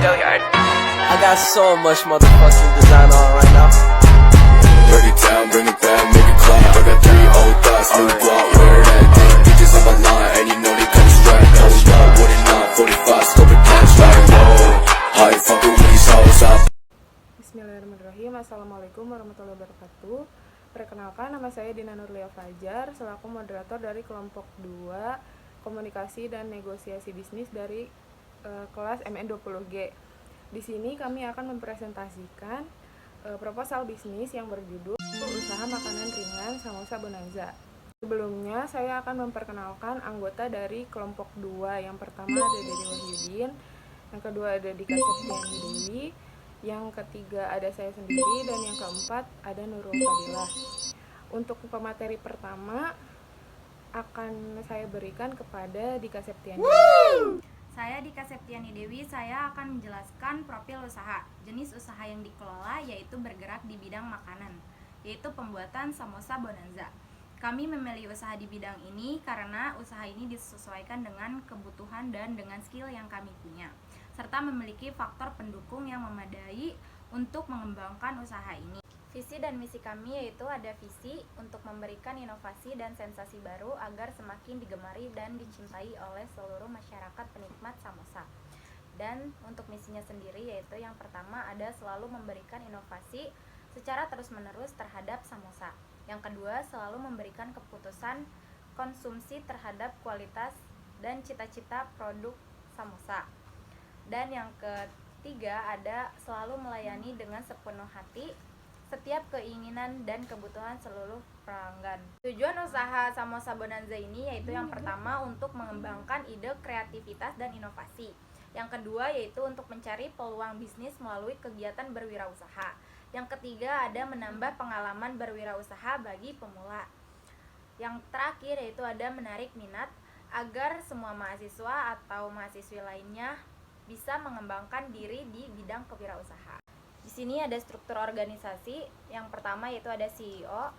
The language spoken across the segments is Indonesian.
Billiard. I got so much motherfucking design on right now. Break it down, bring it back, make it clap. I got 3 old thoughts, new block, where that thing. Bitches on my line, and you know they kinda strap. Hold up, what it not, 45, scope it cash like, whoa. High fucking with these hoes up. Bismillahirrahmanirrahim. Assalamualaikum warahmatullahi wabarakatuh. Perkenalkan, nama saya Dina Nurlia Fajar selaku moderator dari kelompok 2 Komunikasi dan Negosiasi Bisnis dari kelas MN20G. Di sini kami akan mempresentasikan proposal bisnis yang berjudul Usaha Makanan Ringan Samosa Bonanza. Sebelumnya saya akan memperkenalkan anggota dari kelompok 2. Yang pertama ada Dede Wahyudin, yang kedua ada Dika Septiani Dewi, yang ketiga ada saya sendiri, dan yang keempat ada Nurul Fadilah. Untuk pemateri pertama akan saya berikan kepada Dika Septiani. Saya Dika Septiani Dewi, saya akan menjelaskan profil usaha. Jenis usaha yang dikelola yaitu bergerak di bidang makanan, yaitu pembuatan samosa bonanza. Kami memilih usaha di bidang ini karena usaha ini disesuaikan dengan kebutuhan dan dengan skill yang kami punya, serta memiliki faktor pendukung yang memadai untuk mengembangkan usaha ini. Visi dan misi kami yaitu ada visi untuk memberikan inovasi dan sensasi baru agar semakin digemari dan dicintai oleh seluruh masyarakat penikmat samosa. Dan untuk misinya sendiri yaitu yang pertama ada selalu memberikan inovasi secara terus-menerus terhadap samosa. Yang kedua, selalu memberikan keputusan konsumsi terhadap kualitas dan cita-cita produk samosa. Dan yang ketiga, ada selalu melayani dengan sepenuh hati setiap keinginan dan kebutuhan seluruh pelanggan. Tujuan usaha Samosa Bonanza ini yaitu yang pertama untuk mengembangkan ide kreativitas dan inovasi. Yang kedua yaitu untuk mencari peluang bisnis melalui kegiatan berwirausaha. Yang ketiga ada menambah pengalaman berwirausaha bagi pemula. Yang terakhir yaitu ada menarik minat agar semua mahasiswa atau mahasiswi lainnya bisa mengembangkan diri di bidang kewirausahaan. Di sini ada struktur organisasi. Yang pertama yaitu ada CEO,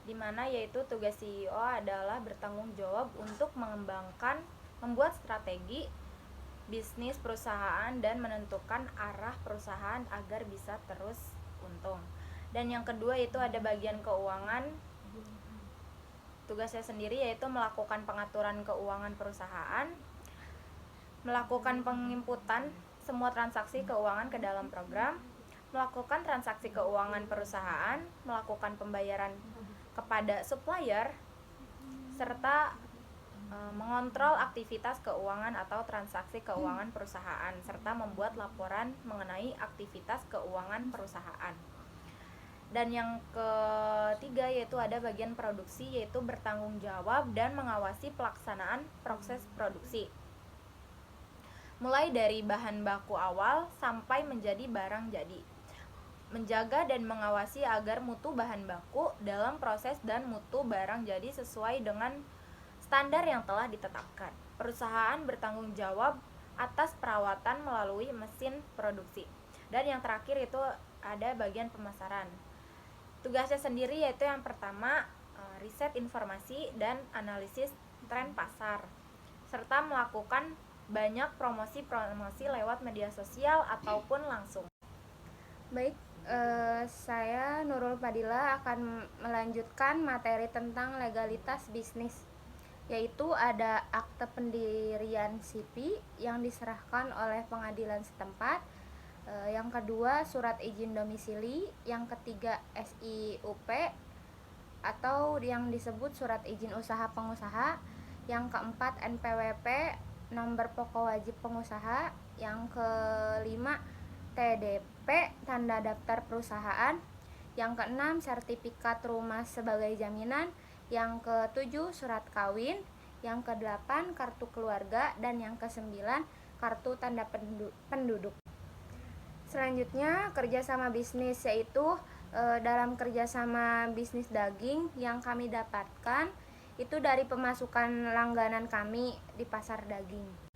di mana yaitu tugas CEO adalah bertanggung jawab untuk mengembangkan, membuat strategi bisnis perusahaan dan menentukan arah perusahaan agar bisa terus untung. Dan yang kedua yaitu ada bagian keuangan. Tugasnya sendiri yaitu melakukan pengaturan keuangan perusahaan, melakukan penginputan semua transaksi keuangan ke dalam program, melakukan transaksi keuangan perusahaan, melakukan pembayaran kepada supplier, serta mengontrol aktivitas keuangan atau transaksi keuangan perusahaan, serta membuat laporan mengenai aktivitas keuangan perusahaan. Dan yang ketiga yaitu ada bagian produksi, yaitu bertanggung jawab dan mengawasi pelaksanaan proses produksi, mulai dari bahan baku awal sampai menjadi barang jadi. Menjaga dan mengawasi agar mutu bahan baku dalam proses dan mutu barang jadi sesuai dengan standar yang telah ditetapkan. Perusahaan bertanggung jawab atas perawatan melalui mesin produksi. Dan yang terakhir itu ada bagian pemasaran. Tugasnya sendiri yaitu yang pertama riset informasi dan analisis tren pasar, serta melakukan banyak promosi-promosi lewat media sosial ataupun langsung. Baik, saya Nurul Fadilah akan melanjutkan materi tentang legalitas bisnis, yaitu ada akte pendirian SIPI yang diserahkan oleh pengadilan setempat, yang kedua surat izin domisili, yang ketiga SIUP atau yang disebut surat izin usaha pengusaha, yang keempat NPWP nomor pokok wajib pengusaha, yang kelima TDP tanda daftar perusahaan, yang keenam sertifikat rumah sebagai jaminan, yang ketujuh surat kawin, yang kedelapan kartu keluarga, dan yang kesembilan kartu tanda penduduk. Selanjutnya kerjasama bisnis, yaitu dalam kerjasama bisnis daging yang kami dapatkan itu dari pemasukan langganan kami di pasar daging.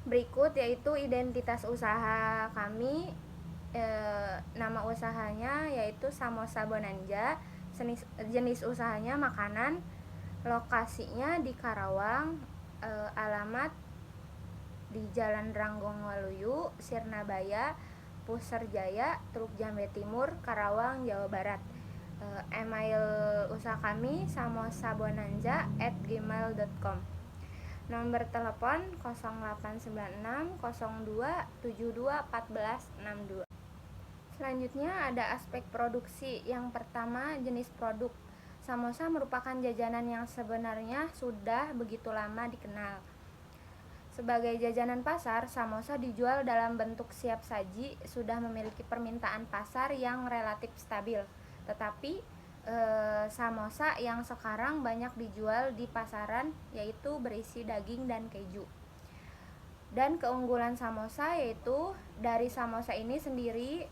Berikut yaitu identitas usaha kami. Nama usahanya yaitu Samosa Bonanza, jenis usahanya makanan, lokasinya di Karawang, alamat di di Jalan Ranggong Waluyu, Sirnabaya, Puserjaya, Teluk Jambe Timur, Karawang, Jawa Barat. Email usaha kami samosabonanza@gmail.com. Nomor telepon 0896 02 72 14 62. Selanjutnya ada aspek produksi. Yang pertama, jenis produk. Samosa merupakan jajanan yang sebenarnya sudah begitu lama dikenal. Sebagai jajanan pasar, samosa dijual dalam bentuk siap saji, sudah memiliki permintaan pasar yang relatif stabil. Tetapi samosa yang sekarang banyak dijual di pasaran yaitu berisi daging dan keju. Dan keunggulan samosa yaitu dari samosa ini sendiri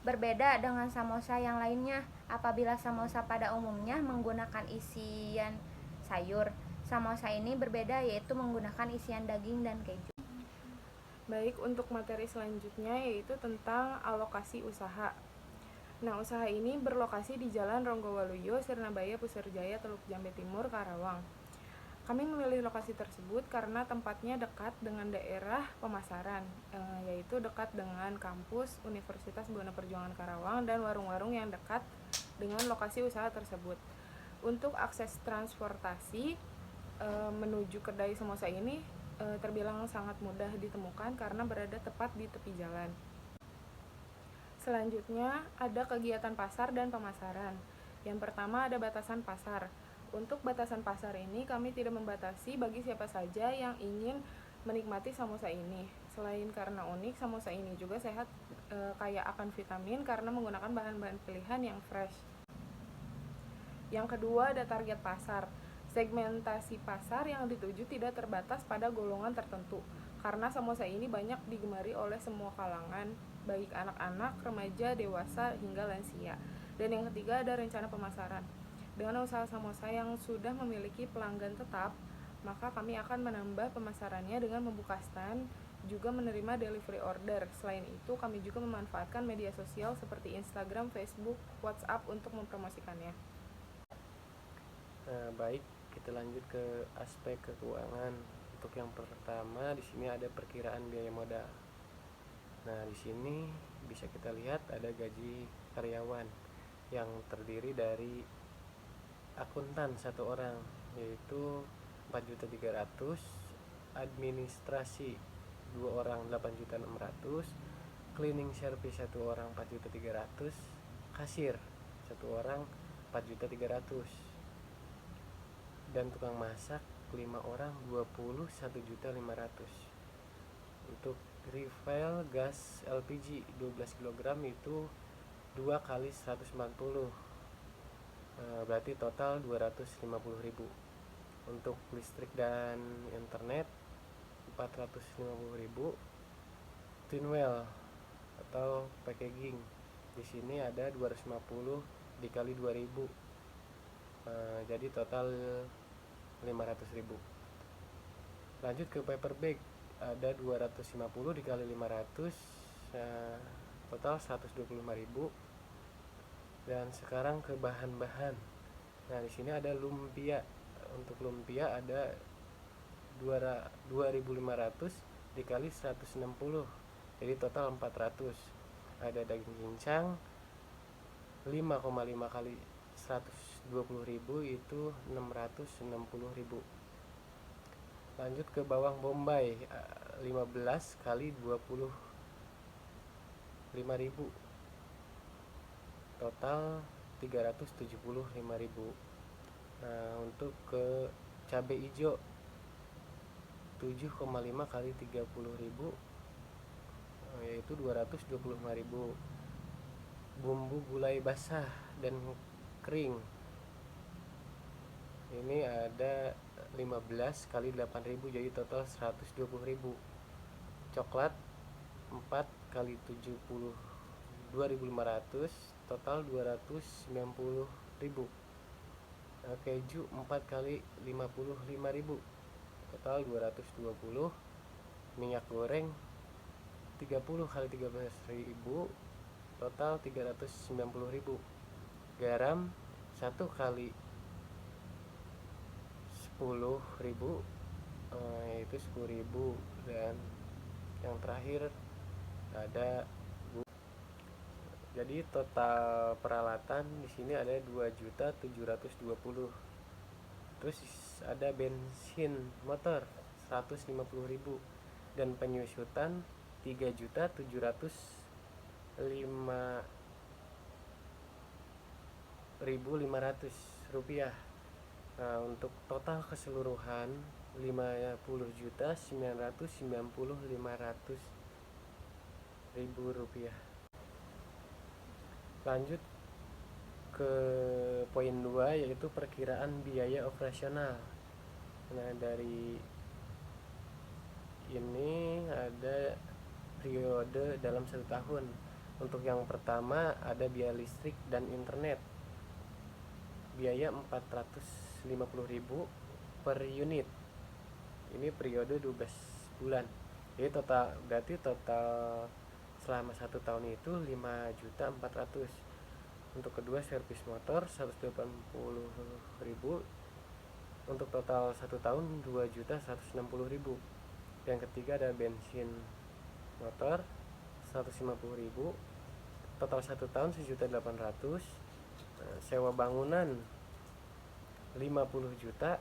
berbeda dengan samosa yang lainnya. Apabila samosa pada umumnya menggunakan isian sayur, samosa ini berbeda yaitu menggunakan isian daging dan keju. Baik, untuk materi selanjutnya yaitu tentang alokasi usaha. Nah, usaha ini berlokasi di Jalan Ronggowaluyo, Sirnabaya, Puserjaya, Teluk Jambe Timur, Karawang. Kami memilih lokasi tersebut karena tempatnya dekat dengan daerah pemasaran, yaitu dekat dengan kampus Universitas Buana Perjuangan Karawang dan warung-warung yang dekat dengan lokasi usaha tersebut. Untuk akses transportasi menuju kedai samosa ini terbilang sangat mudah ditemukan karena berada tepat di tepi jalan. Selanjutnya ada kegiatan pasar dan pemasaran. Yang pertama ada batasan pasar. Untuk batasan pasar ini kami tidak membatasi bagi siapa saja yang ingin menikmati samosa ini. Selain karena unik, samosa ini juga sehat, kaya akan vitamin karena menggunakan bahan-bahan pilihan yang fresh. Yang kedua ada target pasar. Segmentasi pasar yang dituju tidak terbatas pada golongan tertentu, karena samosa ini banyak digemari oleh semua kalangan, baik anak-anak, remaja, dewasa, hingga lansia. Dan yang ketiga ada rencana pemasaran. Dengan usaha samosa yang sudah memiliki pelanggan tetap, maka kami akan menambah pemasarannya dengan membuka stand, juga menerima delivery order. Selain itu, kami juga memanfaatkan media sosial seperti Instagram, Facebook, WhatsApp untuk mempromosikannya. Nah, baik, kita lanjut ke aspek keuangan. Untuk yang pertama, di sini ada perkiraan biaya modal. Nah, di sini bisa kita lihat ada gaji karyawan yang terdiri dari akuntan satu orang yaitu 4.300.000, administrasi 2 orang 8.600.000, cleaning service satu orang 4.300.000, kasir satu orang 4.300.000, dan tukang masak 5 orang 21.500.000. Untuk refill gas LPG 12 kg itu 2 kali 140, berarti total 250.000. Untuk listrik dan internet 450.000. Tinwell atau packaging di sini ada 250 dikali 2.000, jadi total 500.000. Lanjut ke paper bag, ada 250 dikali 500, total 125.000. Dan sekarang ke bahan-bahan. Nah, di sini ada lumpia. Untuk lumpia ada 2.500 dikali 160, jadi total 400. Ada daging cincang 5,5 kali 120.000 itu 660.000. Lanjut ke bawang bombay 15 kali 25.000, total 375.000. Nah, untuk ke cabai hijau 7,5 kali 30.000, yaitu 225.000. Bumbu gulai basah dan kering ini ada 15 kali 8.000, jadi total 120.000. Coklat 4 kali 70 2.500, total 290.000. Keju 4 kali 55.000, total 220. Minyak goreng 30 kali 13.000, total 390.000. Garam 1 kali 10.000, yaitu 10.000. Dan yang terakhir ada jadi total peralatan di sini ada 2.720.000. Terus ada bensin motor 150.000 dan penyusutan 3.705.500 rupiah. Nah, untuk total keseluruhan 50.990.500 rupiah. Lanjut ke poin 2 yaitu perkiraan biaya operasional. Nah, dari ini ada periode dalam 1 tahun. Untuk yang pertama ada biaya listrik dan internet. Biaya 450.000 per unit. Ini periode 12 bulan. Jadi total selama 1 tahun itu 5.400.000. Untuk kedua servis motor 180.000. Untuk total 1 tahun 2.160.000. Yang ketiga ada bensin motor 150.000. Total 1 tahun 1.800.000. Sewa bangunan 50 juta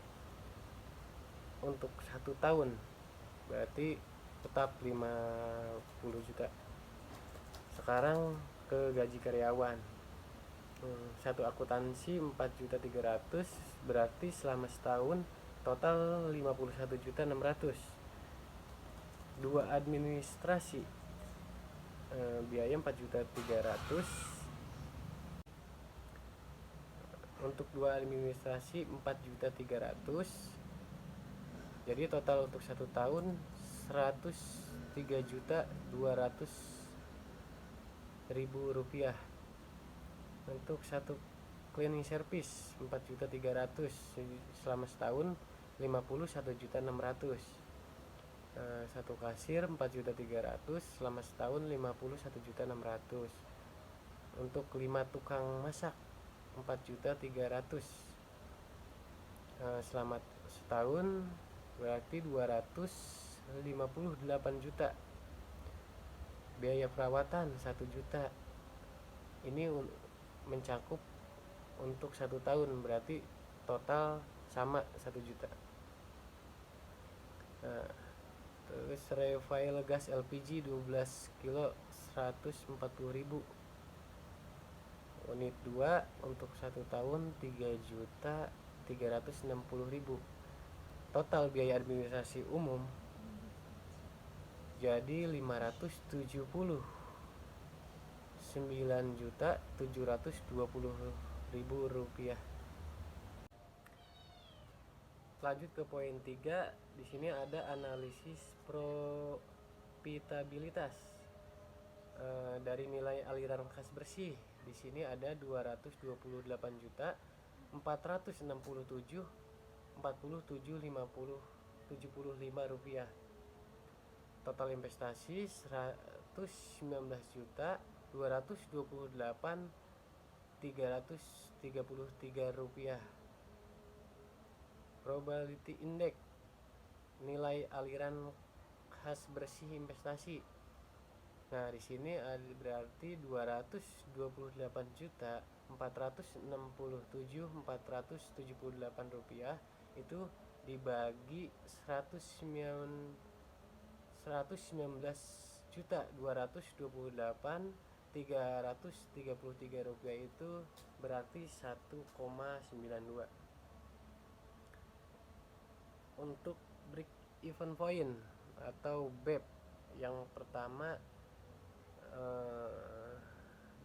untuk 1 tahun, berarti tetap 50 juta. Sekarang ke gaji karyawan. Satu akuntansi 4.300.000, berarti selama setahun total 51.600.000. Dua administrasi biaya 4.300.000. Untuk dua administrasi 4.300.000. Jadi total untuk 1 tahun 103.200.000 rupiah. Untuk satu cleaning service 4.300.000 selama setahun 51.600.000. Satu kasir 4.300.000 selama setahun 51.600.000. Untuk 5 tukang masak 4.300.000 selama setahun, berarti 258 juta. Biaya perawatan 1 juta. Ini mencakup untuk 1 tahun, berarti total sama 1 juta. Terus refill gas LPG 12 kilo 140.000. Unit 2 untuk 1 tahun 3.360.000. Total biaya administrasi umum jadi 579.720.000 rupiah. Lanjut ke poin 3, di sini ada analisis profitabilitas dari nilai aliran kas bersih. Di sini ada 228.467.47.50.75 rupiah. Total investasi 119.228.333 rupiah. Probability index nilai aliran kas bersih investasi. Nah, di sini ada berarti 228.467.478 rupiah itu dibagi 119.228.333 rupiah itu berarti 1,92. Untuk break even point atau BEP yang pertama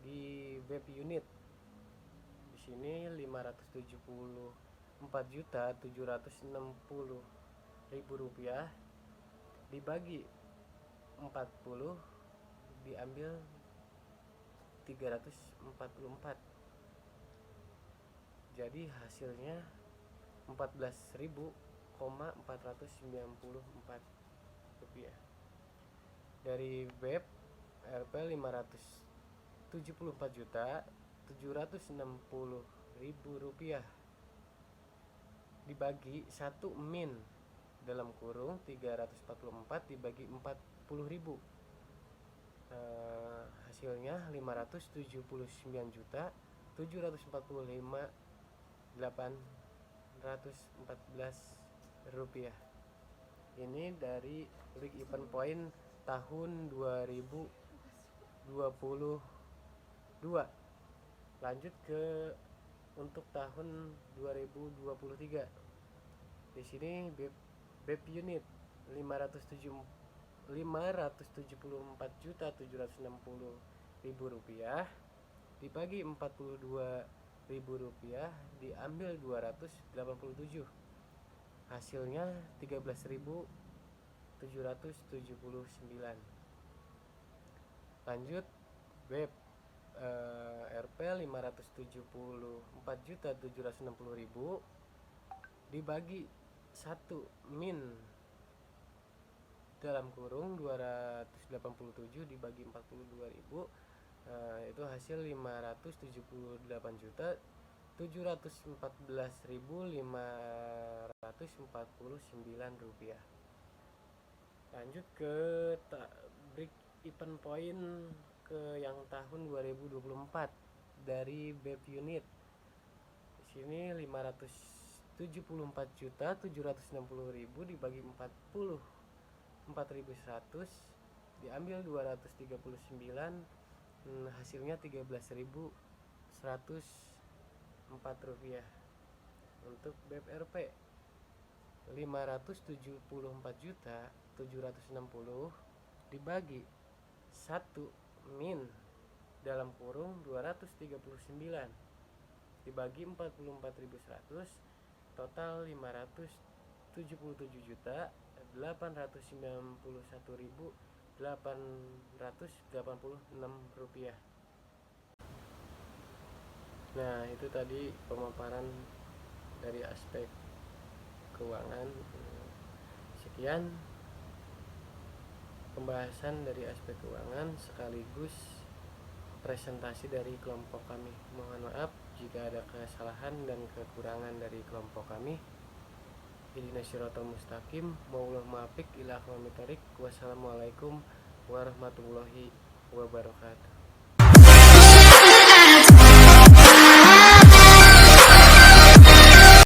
di BEP unit di sini 574.760.000 rupiah dibagi 40 diambil 344, jadi hasilnya 14.494 rupiah. Dari BEP RP 574.760.000 rupiah dibagi 1 min dalam kurung 344 dibagi 40.000. Hasilnya 579.745.814 rupiah. Ini dari Break Even Point tahun 2022. Lanjut ke untuk tahun 2023. Di sini BEP unit 574.760.000 rupiah dibagi 42.000 rupiah diambil 287, hasilnya 13.779. Lanjut BEP RP 574.760.000 dibagi 1 min dalam kurung 287 dibagi 42.000, itu hasil 578.714.549 rupiah. Lanjut ke Break Even Point ke yang tahun 2024 dari BEP unit. Di sini 574.760.000 dibagi 4.100 diambil 239, hasilnya 13.104 rupiah. Untuk BEP RP 574.760 dibagi 1 min dalam kurung 239 dibagi 44.100, total 577.891.886 rupiah. Nah, itu tadi pemaparan dari aspek keuangan. Sekian pembahasan dari aspek keuangan sekaligus presentasi dari kelompok kami. Mohon maaf jika ada kesalahan dan kekurangan dari kelompok kami. Ihdinas siratal mustaqim, wallahul muwaffiq ila aqwamit thoriq. Wassalamualaikum warahmatullahi wabarakatuh.